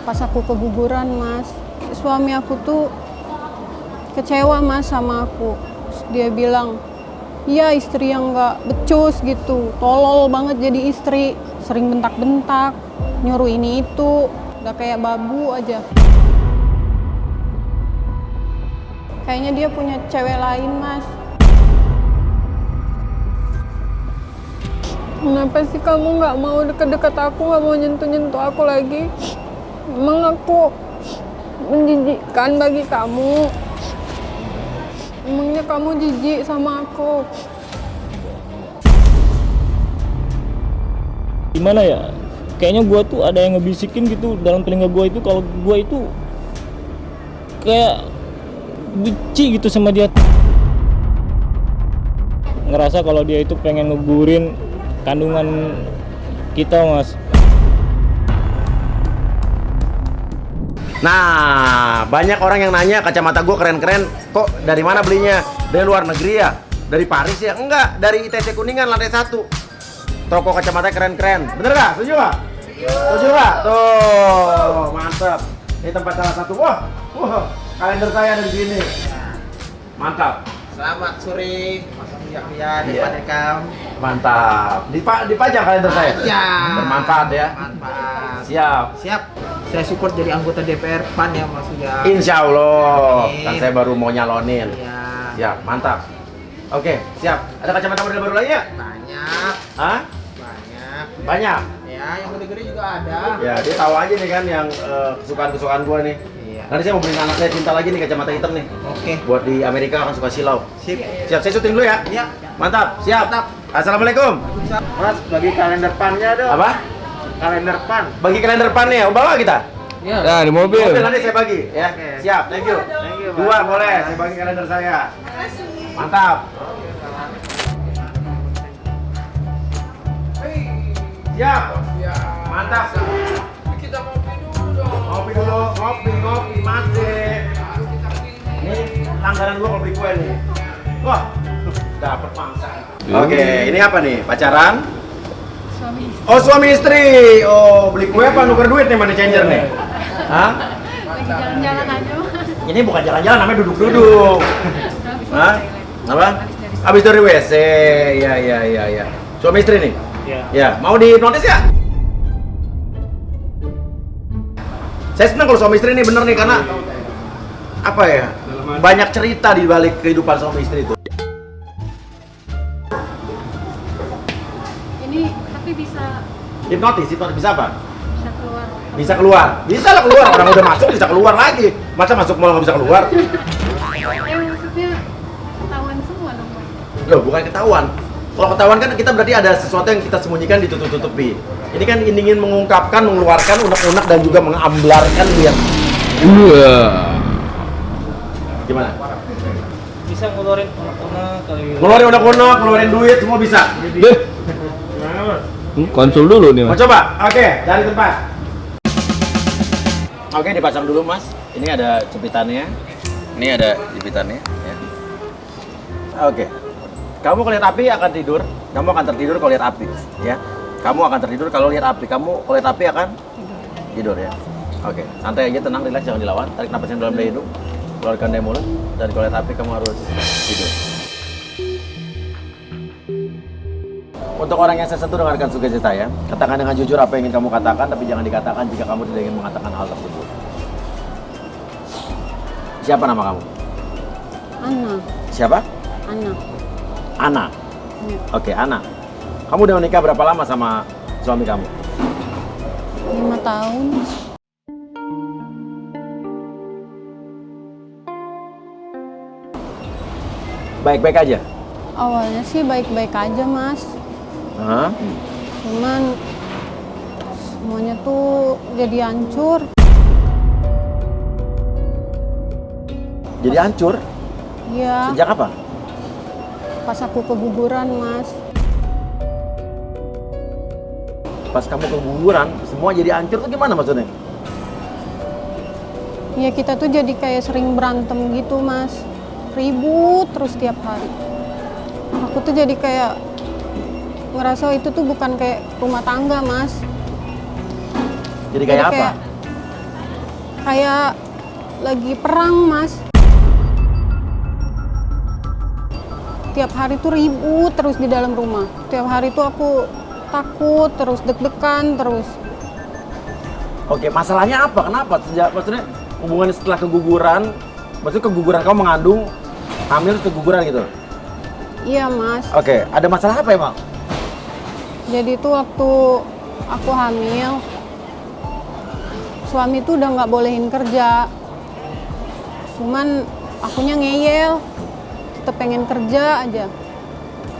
Pas aku keguguran, Mas, suami aku tuh kecewa, Mas, sama aku. Terus dia bilang, iya istri yang nggak becus gitu, tolol banget jadi istri, sering bentak-bentak, nyuruh ini itu, udah kayak babu aja. Kayaknya dia punya cewek lain, Mas. Kenapa sih kamu nggak mau deket-deket aku, nggak mau nyentuh-nyentuh aku lagi? Emang aku menjijikkan bagi kamu? Emangnya kamu jijik sama aku? Gimana ya? Kayaknya gua tuh ada yang ngebisikin gitu dalam telinga gua itu kalau gua itu kayak benci gitu sama dia. Ngerasa kalau dia itu pengen ngegugurin kandungan kita, Mas. Nah, banyak orang yang nanya kacamata gue keren-keren. Kok dari mana belinya? Dari luar negeri ya? Dari Paris ya? Enggak, dari ITC Kuningan lantai 1. Toko kacamata keren-keren. Bener gak? Setuju gak? Setuju gak? Tuh, mantap. Ini tempat salah satu. Wah, kalender saya ada di sini. Mantap. Selamat sore, Mas Yahya dari Padekam. Mantap. Dipajang kalender saya. Ya. Bermanfaat ya. Manfaat. Siap. Siap. Saya support jadi anggota DPR PAN ya Mas Yahya. Insya Allah. Amin. Kan saya baru mau nyalonin. Iya. Siap, mantap. Oke, siap. Ada kacamata model baru lagi ya? Banyak. Hah? Banyak. Banyak. Ya, yang gede-gede juga ada. Ya, dia tahu aja nih kan yang kesukaan-kesukaan gua nih. Iya. Nanti saya mau beliin anak saya cinta lagi nih kacamata hitam nih. Oke. Buat di Amerika akan suka silau. Sip. Siap, saya syuting dulu ya. Iya. Mantap, siap. Mantap. Assalamualaikum. Mas, bagi kalender PAN-nya dong. Apa? Kalender PAN. Bagi kalender PAN nih, bawa kita. Iya. Nah, di mobil. Mobil nanti saya bagi ya. Oke. Siap, thank you. Thank you, Pak. Dua boleh, saya bagi kalender saya. Mantap. Siap. Mantap. Kita ngopi dulu dong. Ngopi dulu, ngopi, masih. Ini langganan gua kalau beli kue nih. Wah, dapat mangsa. Oke, ini apa nih? Pacaran? Suami. Oh, suami istri. Oh, beli kue apa nuker duit nih money changer nih? Hah? Lagi jalan-jalan aja, Mas. Ini bukan jalan-jalan, namanya duduk-duduk. Hah? Apa? Habis dari WC. Ya. Suami istri nih? Iya. Ya, mau di notis ya? Saya senang kalau suami istri ini bener nih karena apa ya? Banyak cerita di balik kehidupan suami istri itu. Ini tapi bisa Hipnotis bisa apa? keluar. Bisa keluar. Bisa lah keluar. Orang udah masuk bisa keluar lagi. Masa masuk mall nggak bisa keluar? Maksudnya ketahuan semua dong, Mas. Loh, bukan ketahuan. Kalau ketahuan kan kita berarti ada sesuatu yang kita sembunyikan ditutup-tutupi. Ini kan ingin mengungkapkan, mengeluarkan unek-unek dan juga mengamblarkan biar gimana? Bisa ngeluarin unek-unek kali. Ngeluarin unek-unek, ngeluarin duit, semua bisa. Deh. Konsul dulu nih, Mau Mas. coba? Oke, cari tempat. Oke, dipasang dulu, Mas. Ini ada jepitannya. Ini ada jepitannya. Ya. Oke. Kamu kalau lihat api akan tidur. Kamu akan tertidur kalau lihat api. Ya. Kamu akan tertidur kalau lihat api. Kamu kalau lihat api akan tidur ya. Oke. Santai aja, tenang, rileks, jangan dilawan. Tarik napasnya dalam dari hidung. Keluarkan dari mulut. Dan kalau lihat api kamu harus tidur. Untuk orang yang saya sentuh, dengarkan sugesti saya. Katakan dengan jujur apa yang ingin kamu katakan, tapi jangan dikatakan jika kamu tidak ingin mengatakan hal tersebut. Siapa nama kamu? Ana. Siapa? Ana. Ana. Ya. Oke, Ana. Kamu udah menikah berapa lama sama suami kamu? 5 tahun. Baik-baik aja? Awalnya sih baik-baik aja, Mas. Hah? Cuman semuanya tuh jadi hancur. Jadi hancur? Iya, Sejak kapan? pas aku keguguran, Mas. Pas kamu keguguran, semua jadi hancur tuh gimana maksudnya? Ya kita tuh jadi kayak sering berantem gitu, Mas. Ribut terus tiap hari. Aku tuh jadi kayak ngerasa itu tuh bukan kayak rumah tangga, Mas. Jadi kayak apa? kayak lagi perang mas. Tiap hari tuh ribut terus di dalam rumah. Tiap hari tuh aku takut terus, deg-degan terus. Oke, masalahnya apa? Kenapa? Maksudnya hubungan setelah keguguran, maksudnya keguguran kamu mengandung, hamil terus keguguran gitu? Iya mas. Oke, ada masalah apa emang? Jadi tuh waktu aku hamil, suami tuh udah nggak bolehin kerja. Cuman akunya ngeyel, tetep pengen kerja aja.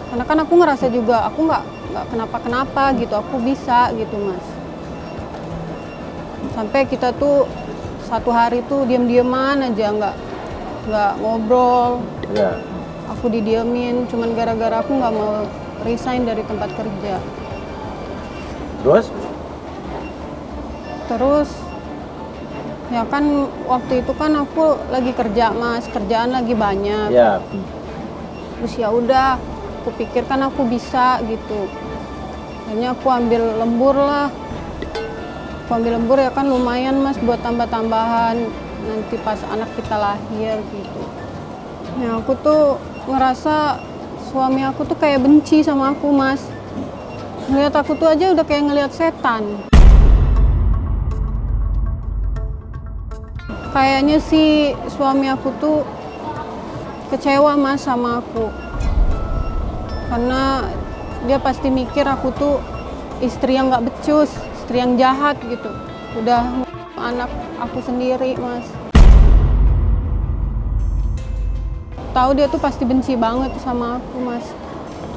Karena kan aku ngerasa juga aku nggak kenapa-kenapa gitu, aku bisa gitu mas. Sampai kita tuh satu hari tuh diam-diaman aja, nggak ngobrol. Iya. Aku didiemin, cuman gara-gara aku nggak mau resign dari tempat kerja. Terus ya kan waktu itu kan aku lagi kerja mas, kerjaan lagi banyak. Iya. Terus ya udah, aku pikir kan aku bisa gitu. Akhirnya aku ambil lembur lah. Aku ambil lembur ya kan lumayan mas buat tambah-tambahan nanti pas anak kita lahir gitu. Ya aku tuh ngerasa suami aku tuh kayak benci sama aku mas. Ngeliat aku tuh aja udah kayak ngeliat setan. Kayaknya sih suami aku tuh kecewa mas sama aku. Karena dia pasti mikir aku tuh istri yang gak becus, istri yang jahat gitu. Udah anak aku sendiri mas. Tahu dia tuh pasti benci banget sama aku mas.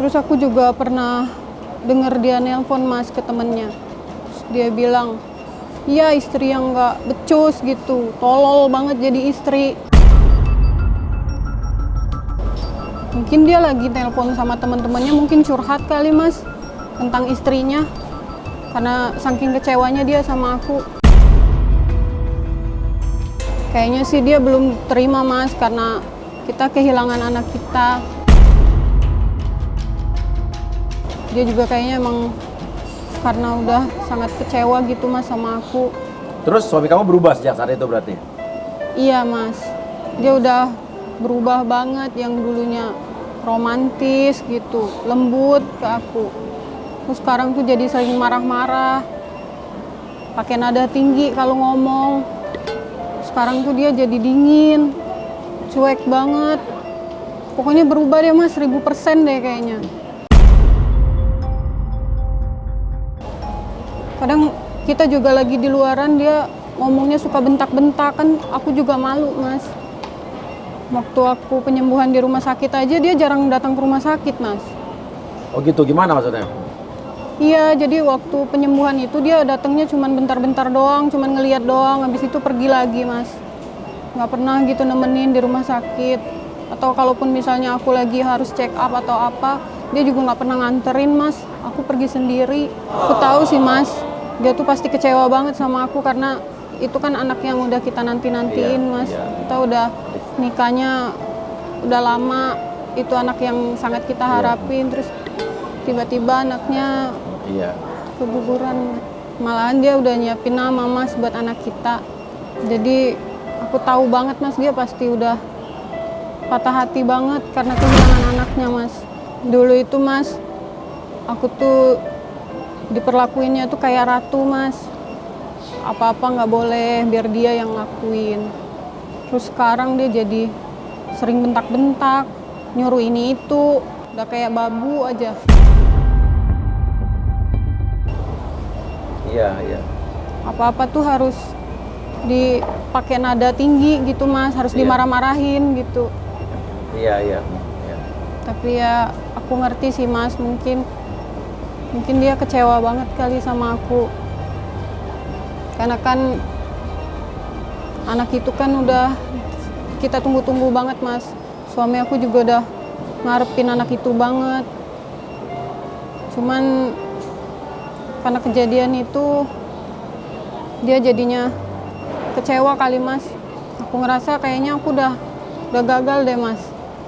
Terus aku juga pernah denger dia nelpon mas ke temennya. Terus dia bilang, iya istri yang gak becus gitu, tolol banget jadi istri. Mungkin dia lagi telepon sama teman-temannya, mungkin curhat kali mas tentang istrinya. Karena saking kecewanya dia sama aku. Kayaknya sih dia belum terima mas, karena kita kehilangan anak kita. Dia juga kayaknya emang karena udah sangat kecewa gitu mas sama aku. Terus suami kamu berubah sejak saat itu berarti? Iya mas, dia udah berubah banget, yang dulunya romantis gitu, lembut ke aku. Terus sekarang tuh jadi sering marah-marah, pakai nada tinggi kalau ngomong. Sekarang tuh dia jadi dingin, cuek banget. Pokoknya berubah dia mas, 1000% deh kayaknya. Kadang kita juga lagi di luaran, dia ngomongnya suka bentak-bentak, kan aku juga malu mas. Waktu aku penyembuhan di rumah sakit aja dia jarang datang ke rumah sakit mas. Oh gitu, gimana maksudnya? Iya, jadi waktu penyembuhan itu dia datangnya cuman bentar-bentar doang, cuman ngeliat doang, habis itu pergi lagi mas. Nggak pernah gitu nemenin di rumah sakit. Atau kalaupun misalnya aku lagi harus check up atau apa, dia juga nggak pernah nganterin mas. Aku pergi sendiri. Aku tahu sih mas, dia tuh pasti kecewa banget sama aku karena itu kan anak yang udah kita nanti-nantiin mas. Kita udah nikahnya udah lama, itu anak yang sangat kita harapin, terus tiba-tiba anaknya keguguran. Malahan dia udah nyiapin nama mas buat anak kita. Jadi aku tahu banget mas, dia pasti udah patah hati banget karena kehilangan anaknya mas. Dulu itu mas, aku tuh diperlakuinnya tuh kayak ratu mas. Apa-apa nggak boleh, biar dia yang lakuin. Terus sekarang dia jadi sering bentak-bentak, nyuruh ini itu, udah kayak babu aja. Iya. Apa-apa tuh harus dipakai nada tinggi gitu mas, harus dimarah-marahin gitu. Iya. Tapi ya aku ngerti sih mas, mungkin dia kecewa banget kali sama aku. Karena kan anak itu kan udah kita tunggu-tunggu banget mas. Suami aku juga udah ngarepin anak itu banget. Cuman karena kejadian itu dia jadinya kecewa kali mas. Aku ngerasa kayaknya aku udah gagal deh mas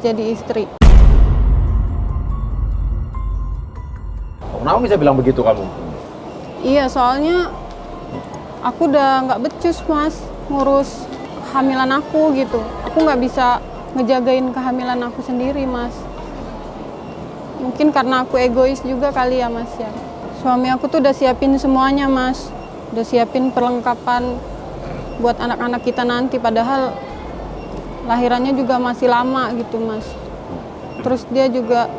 jadi istri. Kenapa bisa bilang begitu kamu? Iya, soalnya aku udah nggak becus mas. ngurus kehamilan aku gitu. Aku nggak bisa ngejagain kehamilan aku sendiri, Mas. Mungkin karena aku egois juga kali ya, Mas ya. Suami aku tuh udah siapin semuanya, Mas. Udah siapin perlengkapan buat anak-anak kita nanti, padahal lahirannya juga masih lama gitu, Mas. Terus dia juga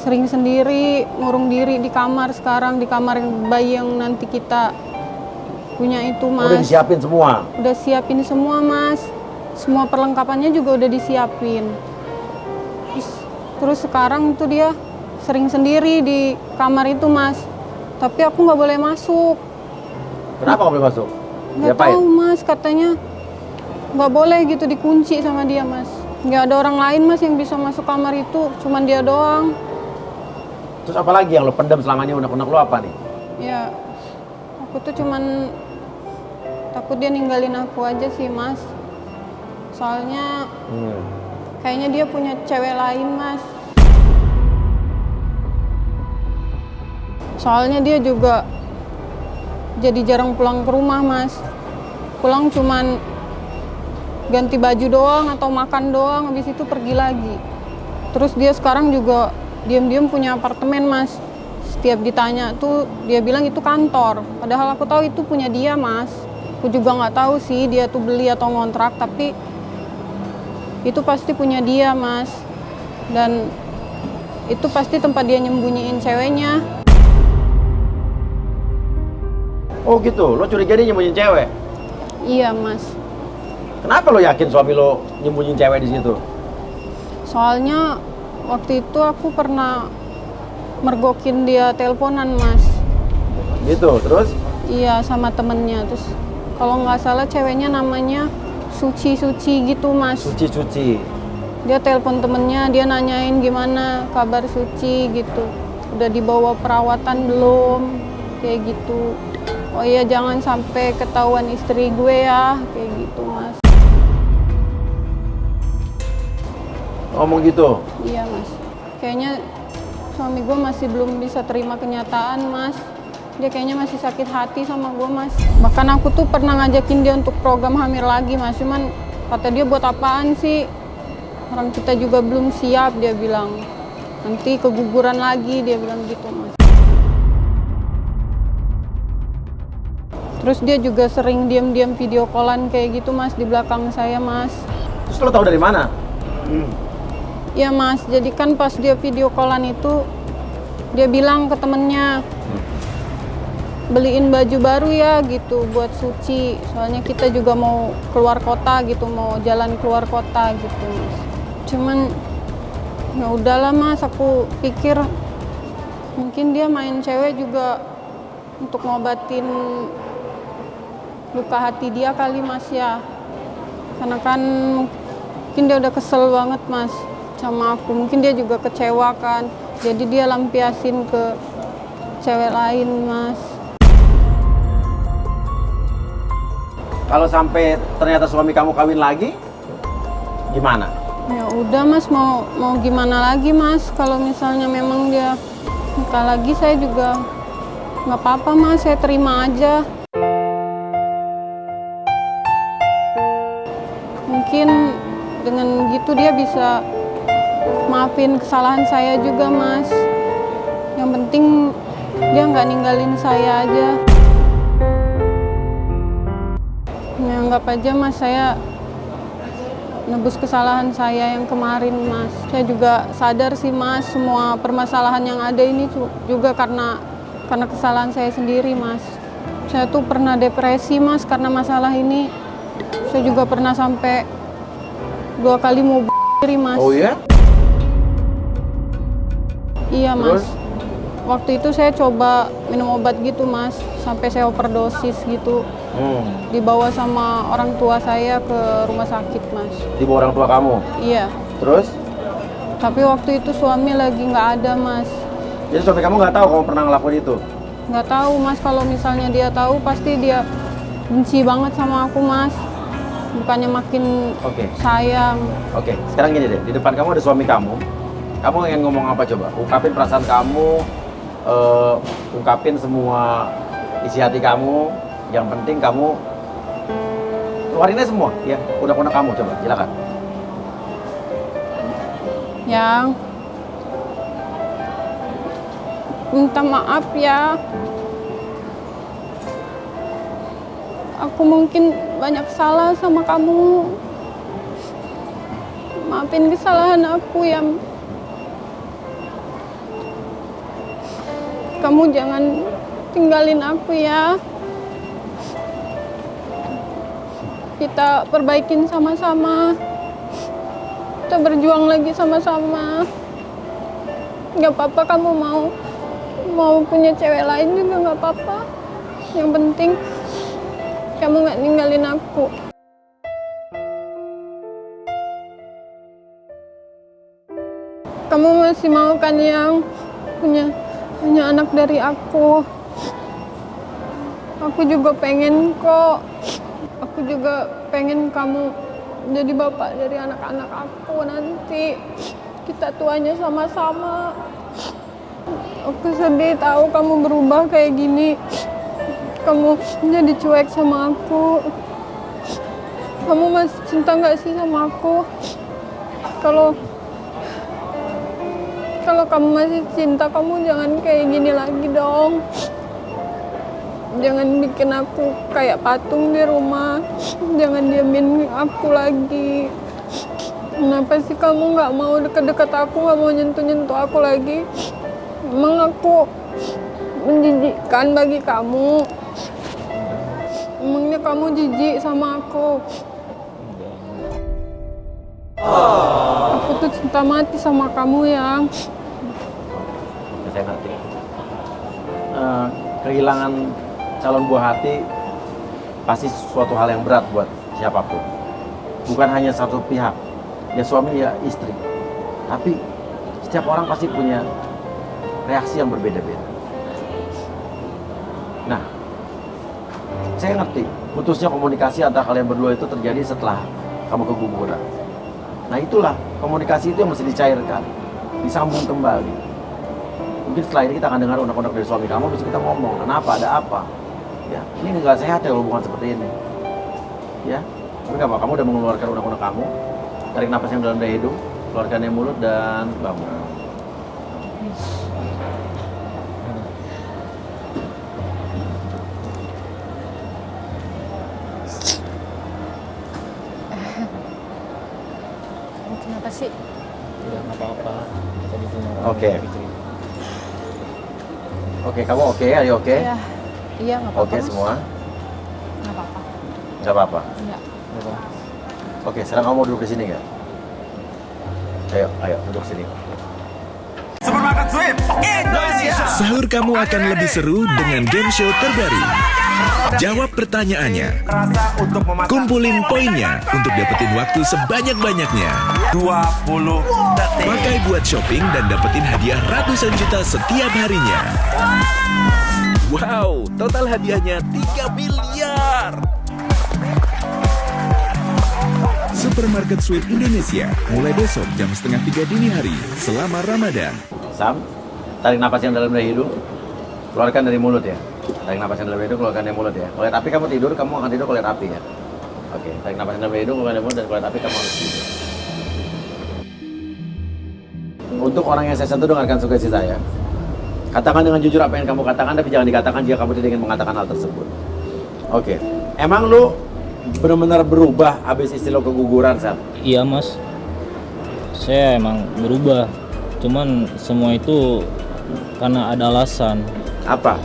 sering sendiri ngurung diri di kamar sekarang, di kamar bayi yang nanti kita punya itu, Mas. Udah disiapin semua? Udah siapin semua, Mas. Semua perlengkapannya juga udah disiapin. Terus sekarang tuh dia sering sendiri di kamar itu, Mas. Tapi aku nggak boleh masuk. Kenapa nggak boleh masuk? Nggak tahu, Mas. Katanya nggak boleh gitu, dikunci sama dia, Mas. Nggak ada orang lain, Mas, yang bisa masuk kamar itu. Cuman dia doang. Terus apa lagi yang lo pendam selama ini, unek-unek lo apa nih? Ya, aku tuh cuman takut dia ninggalin aku aja sih, Mas. Soalnya kayaknya dia punya cewek lain, Mas. Soalnya dia juga jadi jarang pulang ke rumah, Mas. Pulang cuman ganti baju doang atau makan doang, habis itu pergi lagi. Terus dia sekarang juga diam-diam punya apartemen, Mas. Setiap ditanya tuh dia bilang itu kantor. Padahal aku tahu itu punya dia, Mas. Aku juga nggak tahu sih dia tuh beli atau ngontrak, tapi itu pasti punya dia, Mas. Dan itu pasti tempat dia nyembunyiin ceweknya. Oh gitu, lo curiga dia nyembunyiin cewek? Iya, Mas. Kenapa lo yakin suami lo nyembunyiin cewek di situ? Soalnya waktu itu aku pernah mergokin dia teleponan, Mas. Gitu, terus? Iya, sama temennya. Terus kalau nggak salah ceweknya namanya Suci gitu, Mas. Suci. Dia telepon temennya, dia nanyain gimana kabar Suci gitu. Udah dibawa perawatan belum? Kayak gitu. Oh iya, jangan sampai ketahuan istri gue ya, kayak gitu, Mas. Ngomong gitu? Iya, Mas. Kayaknya suami gue masih belum bisa terima kenyataan, Mas. Dia kayaknya masih sakit hati sama gue, Mas. Bahkan aku tuh pernah ngajakin dia untuk program hamil lagi, Mas. Cuman kata dia buat apaan sih? Orang kita juga belum siap, dia bilang. Nanti keguguran lagi, dia bilang gitu, Mas. Terus dia juga sering diam-diam video callan kayak gitu, Mas, di belakang saya, Mas. Terus lo tahu dari mana? Iya, Mas. Jadi kan pas dia video callan itu, dia bilang ke temennya, beliin baju baru ya gitu buat Suci. Soalnya kita juga mau keluar kota gitu, mau jalan keluar kota gitu, Mas. Cuman ya udahlah, Mas, aku pikir mungkin dia main cewek juga untuk ngobatin luka hati dia kali, Mas ya. Karena kan mungkin dia udah kesel banget, Mas, sama aku. Mungkin dia juga kecewa kan. Jadi dia lampiasin ke cewek lain, Mas. Kalau sampai ternyata suami kamu kawin lagi, gimana? Ya udah, Mas, mau gimana lagi, Mas? Kalau misalnya memang dia nikah lagi, saya juga nggak apa-apa, Mas. Saya terima aja. Mungkin dengan gitu dia bisa maafin kesalahan saya juga, Mas. Yang penting dia nggak ninggalin saya aja. Anggap aja, Mas, saya nebus kesalahan saya yang kemarin, Mas. Saya juga sadar sih, Mas, semua permasalahan yang ada ini juga karena kesalahan saya sendiri, Mas. Saya tuh pernah depresi, Mas, karena masalah ini. Saya juga pernah sampai 2 kali mau diri, Mas. Oh iya? Iya, Mas. Terus? Waktu itu saya coba minum obat gitu, Mas. Sampai saya overdosis gitu. Dibawa sama orang tua saya ke rumah sakit, Mas. Dibawa orang tua kamu? Iya. Terus? Tapi waktu itu suami lagi nggak ada, Mas. Jadi suami kamu nggak tahu kamu pernah ngelakuin itu? Nggak tahu, Mas. Kalau misalnya dia tahu, pasti dia benci banget sama aku, Mas. Bukannya makin sayang. Oke, sekarang gini deh, di depan kamu ada suami kamu. Kamu ingin ngomong apa coba? Ungkapin perasaan kamu, ungkapin semua isi hati kamu. Yang penting kamu Keluarin aja semua, ya. Unek-unek kamu, coba, silakan. Yang minta maaf ya. Aku mungkin banyak salah sama kamu. Maafin kesalahan aku ya. Kamu jangan tinggalin aku ya. Kita perbaikin sama-sama. Kita berjuang lagi sama-sama. Gak apa-apa kamu mau punya cewek lain juga gak apa-apa. Yang penting kamu gak ninggalin aku. Kamu masih mau kan yang punya anak dari aku? Aku juga pengen kok. Aku juga pengen kamu jadi bapak dari anak-anak aku nanti. Kita tuanya sama-sama. Aku sedih tahu kamu berubah kayak gini. Kamu jadi cuek sama aku. Kamu masih cinta nggak sih sama aku? Kalau kamu masih cinta, kamu jangan kayak gini lagi dong. Jangan bikin aku kayak patung di rumah. Jangan diamin aku lagi. Kenapa sih kamu nggak mau deket-deket aku, nggak mau nyentuh-nyentuh aku lagi? Emang aku menjijikkan bagi kamu? Emangnya kamu jijik sama aku? Aku tuh cinta mati sama kamu yang. Saya ngerti. Kehilangan calon buah hati pasti suatu hal yang berat buat siapapun. Bukan hanya satu pihak, ya suami ya istri. Tapi setiap orang pasti punya reaksi yang berbeda-beda. Nah, saya ngerti putusnya komunikasi antara kalian berdua itu terjadi setelah kamu keguguran. Nah itulah komunikasi itu yang mesti dicairkan, disambung kembali. Mungkin setelah ini kita akan dengar unek-unek dari suami kamu, terus kita ngomong, kenapa, ada apa? Ya, ini nggak sehat ya hubungan seperti ini. Ya, tapi nggak apa, kamu udah mengeluarkan unek-unek kamu. Tarik napas yang dalam dari hidung, keluarkan yang mulut dan bangun. Kenapa sih? Tidak apa-apa. Tadi cuma Oke. cerita. Oke, kamu oke? Ayo oke? Iya, iya nggak apa-apa. Oke Mas. semua? Nggak apa-apa. Nggak apa-apa? Iya. Apa? Oke, sekarang kamu mau duduk di sini nggak? Ayo, duduk sini. Sahur kamu akan lebih seru dengan game show terbaru. Jawab pertanyaannya. Kumpulin poinnya untuk dapetin waktu sebanyak-banyaknya. 20 detik. Pakai buat shopping dan dapetin hadiah ratusan juta setiap harinya. Wow, total hadiahnya 3 miliar. Supermarket Sweet Indonesia mulai besok jam 2:30 dini hari selama Ramadan. Sam, tarik napas yang dalam dari hidung, keluarkan dari mulut ya. Tarik napas yang dalam dari hidung, keluarkan dari mulut ya. Kalau lihat api kamu tidur, kamu akan tidur kalau lihat api ya. Oke, tarik napas yang dalam dari hidung, keluarkan dari mulut, dan kalau lihat api kamu harus tidur. Untuk orang yang saya sentuh, dengarkan sugesti saya. Katakan dengan jujur apa yang kamu katakan, tapi jangan dikatakan jika kamu tidak ingin mengatakan hal tersebut. Oke, emang lu benar-benar berubah habis istri lo keguguran, Sam? Iya mas, saya emang berubah. Cuman semua itu karena ada alasan. Apa?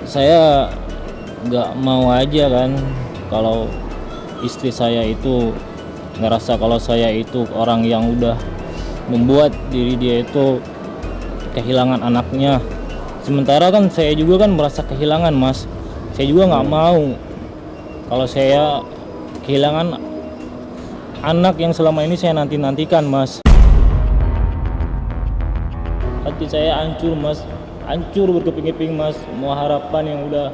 Saya nggak mau aja kan kalau istri saya itu ngerasa kalau saya itu orang yang udah membuat diri dia itu kehilangan anaknya. Sementara kan saya juga kan merasa kehilangan mas. Saya juga nggak mau kalau saya kehilangan anak yang selama ini saya nantikan mas. Hati saya hancur mas, hancur berkeping-keping mas. Semua harapan yang udah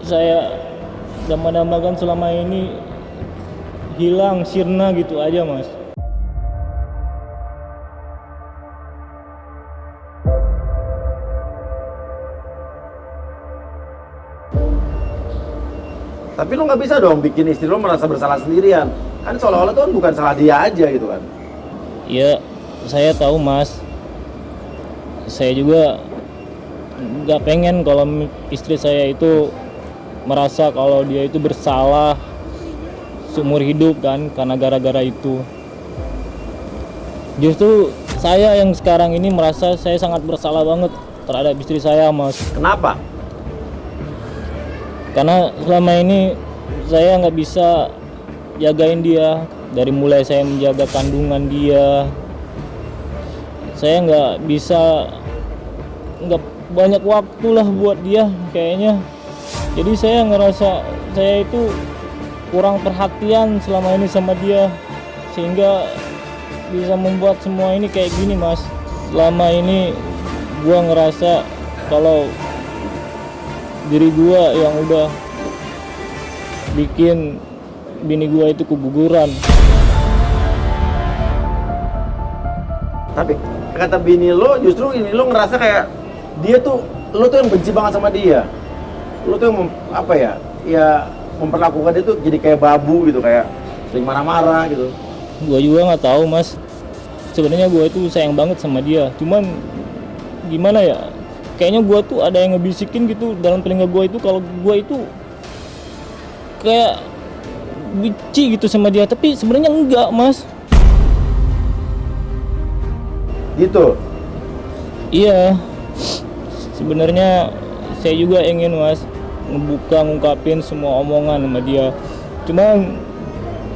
saya dambakan selama ini hilang, sirna gitu aja mas. Tapi lo nggak bisa dong bikin istri lo merasa bersalah sendirian. Kan seolah-olah tuh kan bukan salah dia aja gitu kan. Ya, saya tahu Mas. Saya juga nggak pengen kalau istri saya itu merasa kalau dia itu bersalah seumur hidup kan karena gara-gara itu. Justru saya yang sekarang ini merasa saya sangat bersalah banget terhadap istri saya, Mas. Kenapa? Karena selama ini saya nggak bisa jagain dia. Dari mulai saya menjaga kandungan dia, saya nggak banyak waktu lah buat dia kayaknya. Jadi saya ngerasa saya itu kurang perhatian selama ini sama dia, sehingga bisa membuat semua ini kayak gini, Mas. Selama ini gua ngerasa kalau diri gua yang udah bikin bini gua itu keguguran. Tapi kata bini lo justru ini lo ngerasa kayak lo tuh yang benci banget sama dia. Lo tuh yang memperlakukan dia tuh jadi kayak babu gitu, kayak sering marah-marah gitu. Gua juga nggak tahu, Mas. Sebenarnya gua itu sayang banget sama dia. Cuman gimana ya? Kayaknya gua tuh ada yang ngebisikin gitu dalam telinga gua itu kalau gua itu kayak benci gitu sama dia, tapi sebenarnya enggak, Mas. Gitu. Iya. Sebenarnya saya juga ingin, Mas, ngungkapin semua omongan sama dia. Cuman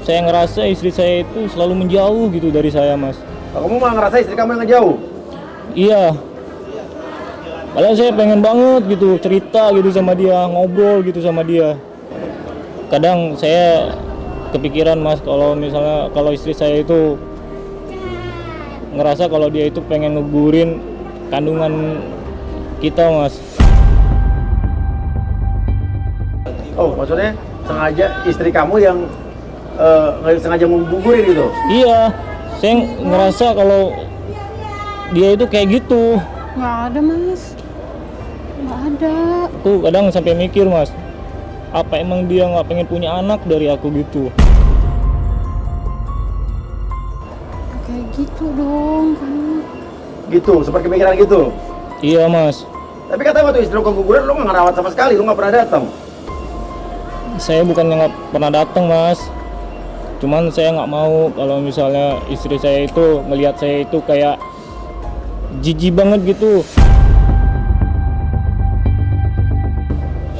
saya ngerasa istri saya itu selalu menjauh gitu dari saya, Mas. Kamu malah ngerasa istri kamu yang ngejauh? Iya. Padahal saya pengen banget gitu cerita gitu sama dia, ngobrol gitu sama dia. Kadang saya kepikiran, Mas, kalau misalnya kalau istri saya itu ngerasa kalau dia itu pengen ngegugurin kandungan kita, Mas. Oh, maksudnya sengaja istri kamu yang sengaja menggugurin gitu? Iya, saya ngerasa kalau dia itu kayak gitu. Nggak ada, Mas. Nggak ada. Aku kadang sampai mikir, Mas, apa emang dia nggak pengen punya anak dari aku gitu? Kayak gitu dong, kamu. Gitu, seperti kepikiran gitu? Iya, Mas. Tapi katanya waktu istri lo keguguran lo nggak ngerawat sama sekali, lo nggak pernah datang. Saya bukannya nggak pernah datang, Mas. Cuman saya nggak mau kalau misalnya istri saya itu ngelihat saya itu kayak jijik banget gitu.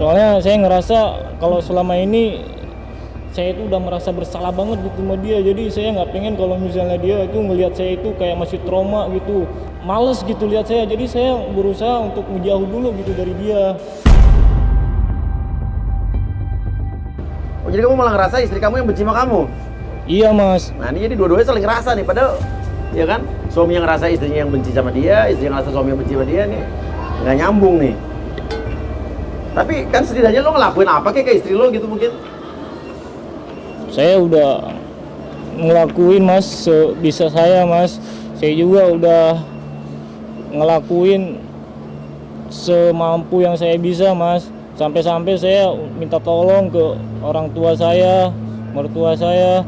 Soalnya saya ngerasa kalau selama ini saya itu udah merasa bersalah banget gitu sama dia. Jadi saya nggak pengen kalau misalnya dia itu ngelihat saya itu kayak masih trauma gitu, males gitu lihat saya. Jadi saya berusaha untuk menjauh dulu gitu dari dia. Oh, jadi kamu malah ngerasa istri kamu yang benci sama kamu? Iya, Mas. Nah, ini jadi dua-duanya saling ngerasa nih, padahal ya kan suami yang ngerasa istrinya yang benci sama dia, istri yang ngerasa suami yang benci sama dia nih nggak nyambung nih. Tapi kan setidaknya lo ngelakuin apa kayak ke istri lo gitu mungkin? Saya udah ngelakuin, Mas, sebisa saya, Mas. Saya juga udah ngelakuin semampu yang saya bisa, Mas. Sampai-sampai saya minta tolong ke orang tua saya, mertua saya.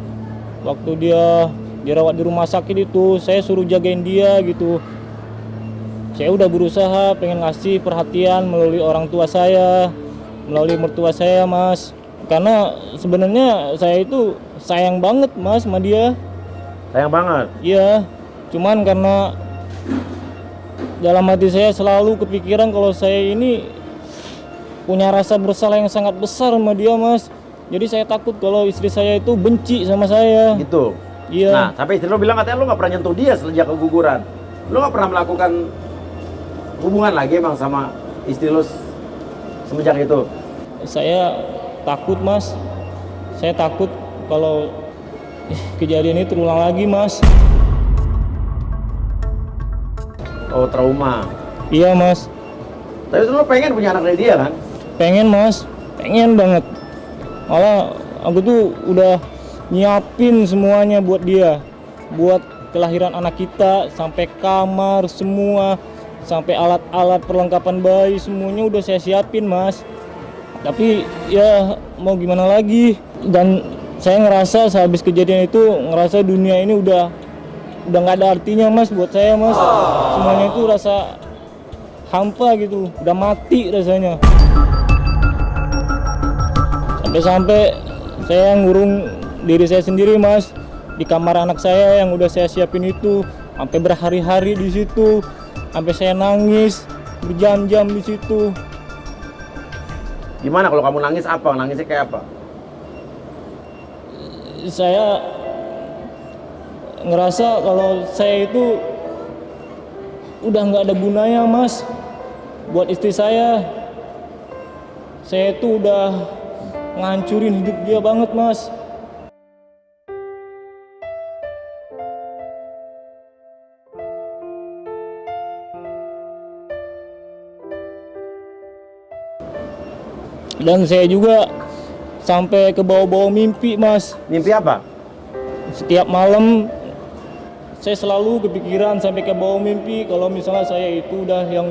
Waktu dia dirawat di rumah sakit itu, saya suruh jagain dia gitu. Saya udah berusaha pengen ngasih perhatian melalui orang tua saya, melalui mertua saya, Mas. Karena sebenarnya saya itu sayang banget, Mas, sama dia. Sayang banget? Iya, cuman karena dalam hati saya selalu kepikiran kalau saya ini punya rasa bersalah yang sangat besar sama dia, Mas. Jadi saya takut kalau istri saya itu benci sama saya. Gitu? Iya. Nah, sampai istri lo bilang katanya lo nggak pernah nyentuh dia sejak keguguran. Lo nggak pernah melakukan hubungan lagi emang sama istri lo semenjak itu? Saya takut, Mas. Saya takut kalau kejadian ini terulang lagi, Mas. Oh, trauma. Iya, Mas. Tapi lo pengen punya anak dari dia kan? Pengen, Mas. Pengen banget. Malah aku tuh udah nyiapin semuanya buat dia. Buat kelahiran anak kita, sampai kamar semua, sampai alat-alat perlengkapan bayi semuanya udah saya siapin, Mas. Tapi ya mau gimana lagi. Dan saya ngerasa sehabis kejadian itu ngerasa dunia ini udah nggak ada artinya mas buat saya mas. Semuanya itu rasa hampa gitu, udah mati rasanya. Sampai-sampai saya ngurung diri saya sendiri mas di kamar anak saya yang udah saya siapin itu, sampai berhari-hari di situ, sampai saya nangis berjam-jam di situ. Gimana kalau kamu nangis apa? Nangisnya kayak apa? Saya ngerasa kalau saya itu udah nggak ada gunanya mas buat istri saya. Saya itu udah ngancurin hidup dia banget mas. Dan saya juga sampai ke bawah-bawah mimpi mas. Mimpi apa? Setiap malam saya selalu kepikiran sampai ke bawah mimpi kalau misalnya saya itu udah yang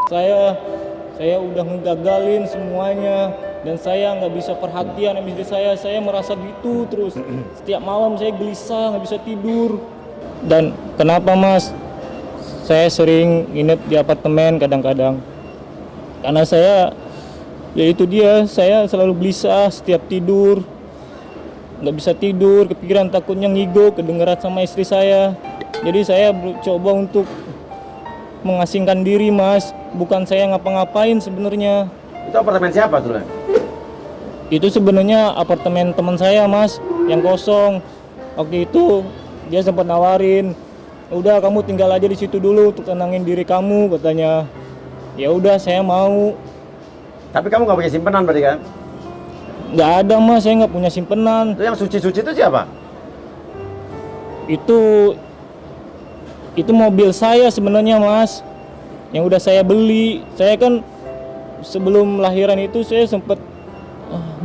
saya udah ngegagalin semuanya dan saya nggak bisa perhatian sama istri saya merasa gitu terus. Setiap malam saya gelisah, nggak bisa tidur. Dan kenapa mas? Saya sering nginep di apartemen kadang-kadang karena ya itu dia, saya selalu gelisah setiap tidur, nggak bisa tidur, kepikiran takutnya ngigo, kedengeran sama istri saya. Jadi saya coba untuk mengasingkan diri mas, bukan saya ngapa-ngapain sebenarnya. Itu apartemen siapa tuh? Itu sebenarnya apartemen teman saya mas, yang kosong. Waktu itu dia sempat nawarin, udah kamu tinggal aja di situ dulu untuk tenangin diri kamu katanya. Ya udah saya mau. Tapi kamu nggak punya simpenan berarti kan? Nggak ada mas, saya nggak punya simpenan. Itu yang suci-suci itu siapa? Itu mobil saya sebenarnya mas, yang udah saya beli. Saya kan sebelum lahiran itu saya sempat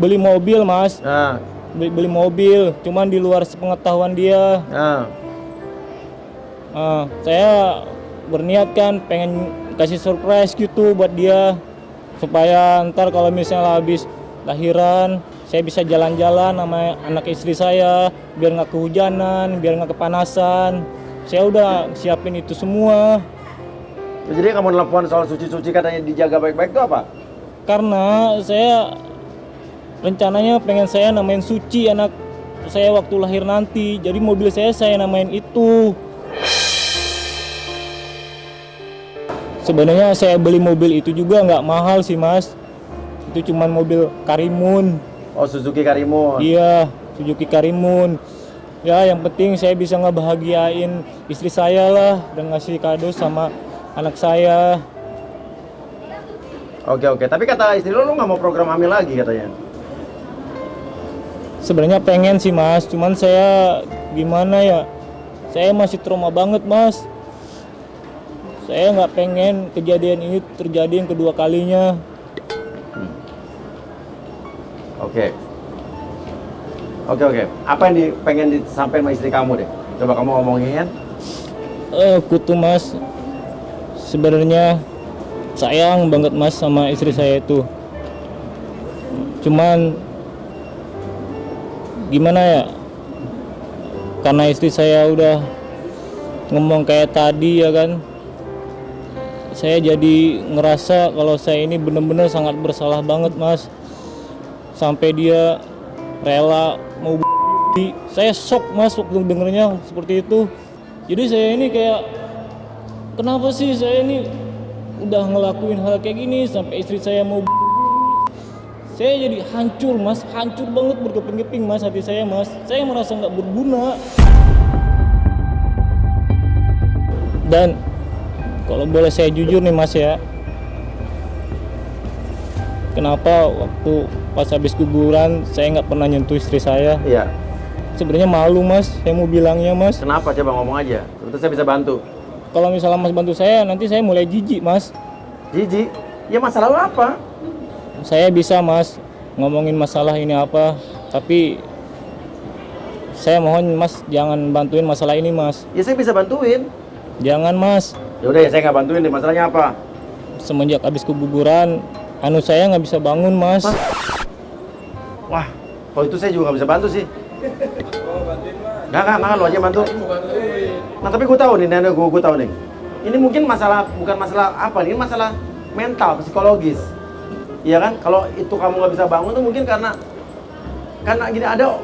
beli mobil mas. Nah. Beli mobil, cuman di luar sepengetahuan dia. Saya berniat kan pengen kasih surprise gitu buat dia, supaya ntar kalau misalnya habis lahiran saya bisa jalan-jalan sama anak istri saya biar nggak kehujanan, biar nggak kepanasan. Saya udah siapin itu semua. Jadi kamu nelfon soal suci-suci katanya dijaga baik-baik itu apa? Karena saya rencananya pengen saya namain Suci anak saya waktu lahir nanti. Jadi mobil saya namain itu. Sebenarnya saya beli mobil itu juga nggak mahal sih mas. Itu cuman mobil Karimun. Oh, Suzuki Karimun. Iya, Suzuki Karimun. Ya yang penting saya bisa ngebahagiain istri saya lah dan ngasih kado sama anak saya. Oke. Tapi kata istri lu nggak mau program hamil lagi katanya. Sebenarnya pengen sih mas, cuman saya gimana ya? Saya masih trauma banget mas. Saya nggak pengen kejadian ini terjadi yang kedua kalinya. Oke. Apa yang pengen disampaikan sama istri kamu deh? Coba kamu ngomongin. Aku tuh mas, sebenarnya sayang banget mas sama istri saya itu. Cuman gimana ya? Karena istri saya udah ngomong kayak tadi ya kan. Saya jadi ngerasa kalau saya ini bener-bener sangat bersalah banget mas. Sampai dia rela mau saya shock mas waktu dengernya seperti itu. Jadi saya ini kayak kenapa sih saya ini udah ngelakuin hal kayak gini sampai istri saya mau saya jadi hancur mas, hancur banget berkeping-keping mas hati saya mas. Saya merasa nggak berguna. Dan kalau boleh saya jujur nih mas ya, kenapa waktu pas habis kuburan saya nggak pernah nyentuh istri saya? Iya. Sebenarnya malu mas, saya mau bilangnya mas. Kenapa? Coba ngomong aja. Terus saya bisa bantu. Kalau misalnya mas bantu saya, nanti saya mulai jijik mas. Jijik? Ya masalah lu apa? Saya bisa mas ngomongin masalah ini apa, tapi saya mohon mas jangan bantuin masalah ini mas. Ya saya bisa bantuin. Jangan mas. Ya udah ya saya nggak bantuin deh. Masalahnya apa? Semenjak habis kuburan saya nggak bisa bangun, Mas. Wah, kalau itu saya juga nggak bisa bantu sih. Nggak, lo aja bantu. Nah, tapi gue tahu nih, nenek gue tahu nih. Ini mungkin bukan masalah apa nih, ini masalah mental, psikologis. Iya kan? Kalau itu kamu nggak bisa bangun tuh mungkin karena gini ada,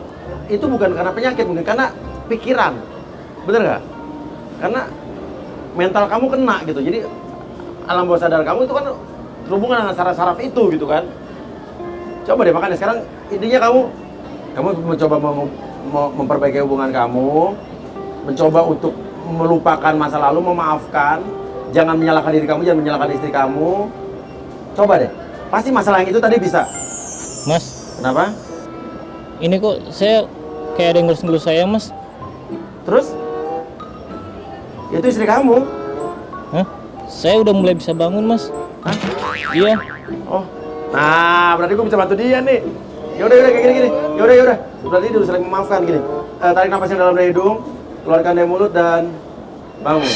itu bukan karena penyakit, mungkin karena pikiran. Bener nggak? Karena mental kamu kena gitu. Jadi alam bawah sadar kamu itu kan terhubungan dengan saraf-saraf itu gitu kan. Coba deh, makanya sekarang intinya kamu mencoba memperbaiki hubungan kamu, mencoba untuk melupakan masa lalu, memaafkan, jangan menyalahkan diri kamu, jangan menyalahkan istri kamu. Coba deh, pasti masalah yang itu tadi bisa. Mas, Kenapa? ini kok saya kayak ada yang ngelus-ngelus saya, Mas. Terus? Itu istri kamu. Hah? Saya udah mulai bisa bangun, Mas. Hah? Iya. Oh, nah berarti gue bisa bantu dia nih. Yaudah kayak gini. Yaudah. Berarti udah saling memaafkan gini. Tarik napas yang dalam dari hidung, keluarkan dari mulut dan bangun.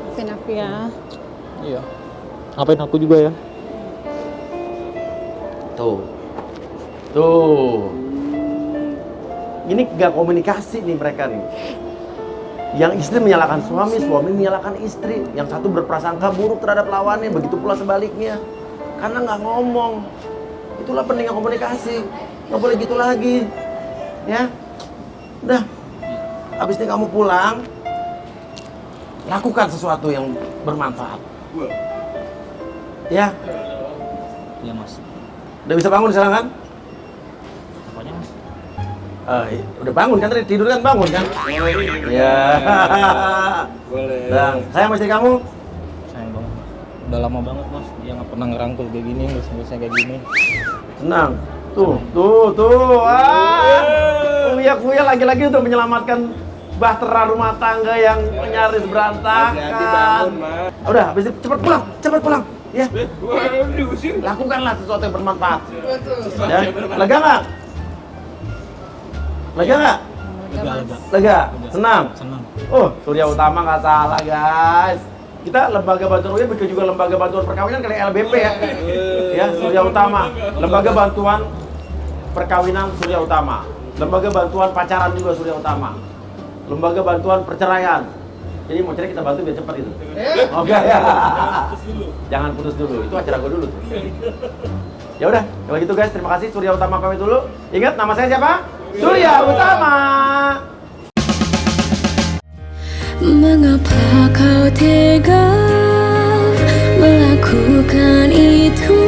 Maafin aku ya. Iya. Ngapain aku juga ya? Tuh. Ini gak komunikasi nih mereka nih. Yang istri menyalahkan suami menyalahkan istri. Yang satu berprasangka buruk terhadap lawannya, begitu pula sebaliknya. Karena nggak ngomong. Itulah pentingnya komunikasi. Nggak boleh gitu lagi. Ya. Udah. Habis ini kamu pulang, lakukan sesuatu yang bermanfaat. Ya. Iya, Mas. Udah bisa bangun sekarang kan? Apanya, Mas? Udah bangun kan tadi, tidur kan bangun kan? Iya. Boleh. Dan saya sama istri kamu? Sayang banget. Udah lama banget, Mas. Dia nggak pernah ngerangkul kayak gini, ngelus-ngelusnya kayak gini. Senang. Tuh. Kuya lagi-lagi untuk menyelamatkan bahtera rumah tangga yang nyaris berantakan. Udah, habis itu cepet pulang. Ya. Lakukanlah sesuatu yang bermanfaat. Ya. Lega nggak? Lega? Senang? Oh, Surya Utama nggak salah, guys. Kita lembaga bantuan UIN bikin juga lembaga bantuan perkawinan kayak LBP ya. Ya, Surya Utama. Lembaga bantuan perkawinan Surya Utama. Lembaga bantuan pacaran juga Surya Utama. Lembaga bantuan perceraian. Jadi mau cerai kita bantu biar cepat itu. Oke ya. Jangan putus dulu. Itu acara gue dulu tuh. Ya udah, kalau gitu guys, terima kasih. Surya Utama pamit dulu. Ingat nama saya siapa? Surya Utama. Mengapa kau tega melakukan itu?